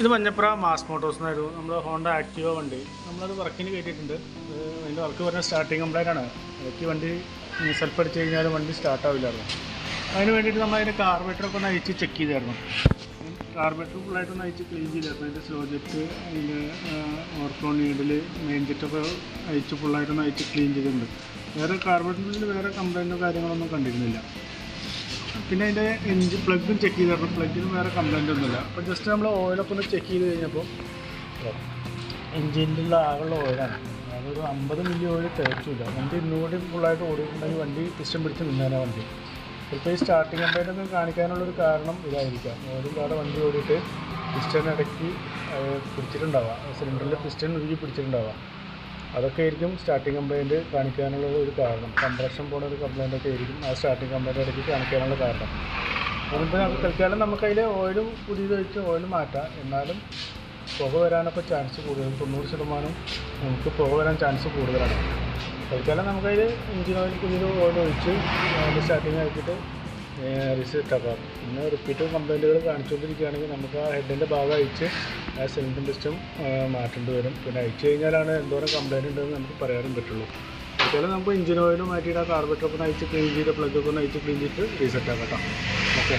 ഇത് Manjapra mass Motors എന്നായിരുന്നു നമ്മൾ ഹോണ്ട ആക്റ്റീവ വണ്ടി. നമ്മളത് വർക്കിന് കയറ്റിയിട്ടുണ്ട്. അതിൻ്റെ വർക്ക് പറഞ്ഞാൽ സ്റ്റാർട്ടിങ് കംപ്ലൈൻ്റ് ആണ്. ഇടയ്ക്ക് വണ്ടി സെൽഫ് അടിച്ച് കഴിഞ്ഞാൽ വണ്ടി സ്റ്റാർട്ടാവില്ലായിരുന്നു. അതിന് വേണ്ടിയിട്ട് നമ്മൾ അതിൻ്റെ കാർബറേറ്ററൊക്കെ ഒന്ന് അയച്ച് ചെക്ക് ചെയ്തായിരുന്നു. കാർബറേറ്റർ ഫുള്ളായിട്ടൊന്ന് അയച്ച് ക്ലീൻ ചെയ്തായിരുന്നു. അതിൻ്റെ സ്ലോ ജെറ്റ്, അതിൻ്റെ ഓവർഫ്ലോ നീഡിൽ, മെയിൻ ജെറ്റൊക്കെ അയച്ച് ഫുള്ളായിട്ടൊന്ന് അയച്ച് ക്ലീൻ ചെയ്തിട്ടുണ്ട്. വേറെ കാർബറേറ്ററിൽ വേറെ കംപ്ലൈൻറ്റോ കാര്യങ്ങളൊന്നും കണ്ടിരുന്നില്ല. പിന്നെ അതിൻ്റെ എൻജിൻ പ്ലഗും ചെക്ക് ചെയ്തായിരുന്നു. പ്ലഗിനും വേറെ കംപ്ലൈൻ്റ് ഒന്നുമില്ല. അപ്പോൾ ജസ്റ്റ് നമ്മൾ ഓയിലൊക്കെ ഒന്ന് ചെക്ക് ചെയ്ത് കഴിഞ്ഞപ്പോൾ എൻജിനിലുള്ള ആകെയുള്ള ഓയിലാണ്. അതൊരു 50 മില്ലി ഓയിൽ തേച്ചില്ല. വണ്ടി ഇന്നുകൂടി ഫുള്ളായിട്ട് ഓടിയിട്ടുണ്ടെങ്കിൽ വണ്ടി പിസ്റ്റൻ പിടിച്ച് നിന്നാണ് വണ്ടി. ഇപ്പോൾ ഈ സ്റ്റാർട്ടിങ് കംപ്ലൈൻ്റൊക്കെ കാണിക്കാനുള്ളൊരു കാരണം ഇതായിരിക്കാം. ഓയിലില്ലാതെ വണ്ടി ഓടിയിട്ട് പിസ്റ്റൻ ഇടയ്ക്ക് പിടിച്ചിട്ടുണ്ടാവുക, സിലിണ്ടറിൽ പിസ്റ്റൻ ഉരുകി പിടിച്ചിട്ടുണ്ടാവുക. അതൊക്കെ ആയിരിക്കും സ്റ്റാർട്ടിങ് കംപ്ലൈൻറ്റ് കാണിക്കാനുള്ള ഒരു കാരണം. കംപ്രഷൻ പോണ ഒരു കംപ്ലൈൻറ്റൊക്കെ ആയിരിക്കും ആ സ്റ്റാർട്ടിങ് കംപ്ലൈൻറ്റ് ഇടയ്ക്ക് കാണിക്കാനുള്ള കാരണം. അതിപ്പോൾ തൽക്കാലം നമുക്കതിൽ ഓയിൽ പുതിയത് വെച്ച് ഓയിൽ മാറ്റാം. എന്നാലും പുക വരാനൊക്കെ ചാൻസ് കൂടുതൽ, 90% നമുക്ക് പുക വരാൻ ചാൻസ് കൂടുതലാണ്. തൽക്കാലം നമുക്കതിൽ എഞ്ചിൻ ഓയിൽ പുതിയത് ഓയിൽ ഒഴിച്ച് അതിൻ്റെ സ്റ്റാർട്ടിങ് ആക്കിയിട്ട് റീസെറ്റ് ആക്കാം. പിന്നെ റിപ്പീറ്റ് കംപ്ലൈൻറ്റുകൾ കാണിച്ചുകൊണ്ടിരിക്കുകയാണെങ്കിൽ നമുക്ക് ആ ഹെഡിൻ്റെ ഭാഗം അയച്ച് ആ സിലിണ്ടർ സിസ്റ്റം മാറ്റേണ്ടി വരും. പിന്നെ അയച്ചു കഴിഞ്ഞാലാണ് എന്തോരം കംപ്ലൈൻറ്റ് ഉണ്ടെന്ന് നമുക്ക് പറയാനും പറ്റുള്ളൂ. അതുപോലെ നമുക്ക് എഞ്ചിൻ ഓയിൽ മാറ്റിയിട്ട് ആ കാർബറേറ്ററൊക്കെ ഒന്ന് അയച്ച് ക്ലീൻ ചെയ്ത് പ്ലഗൊക്കെ ഒന്ന് അയച്ച് ക്ലീൻ ചെയ്തിട്ട് റീസെറ്റ് ആക്കാം കേട്ടോ. ഓക്കെ.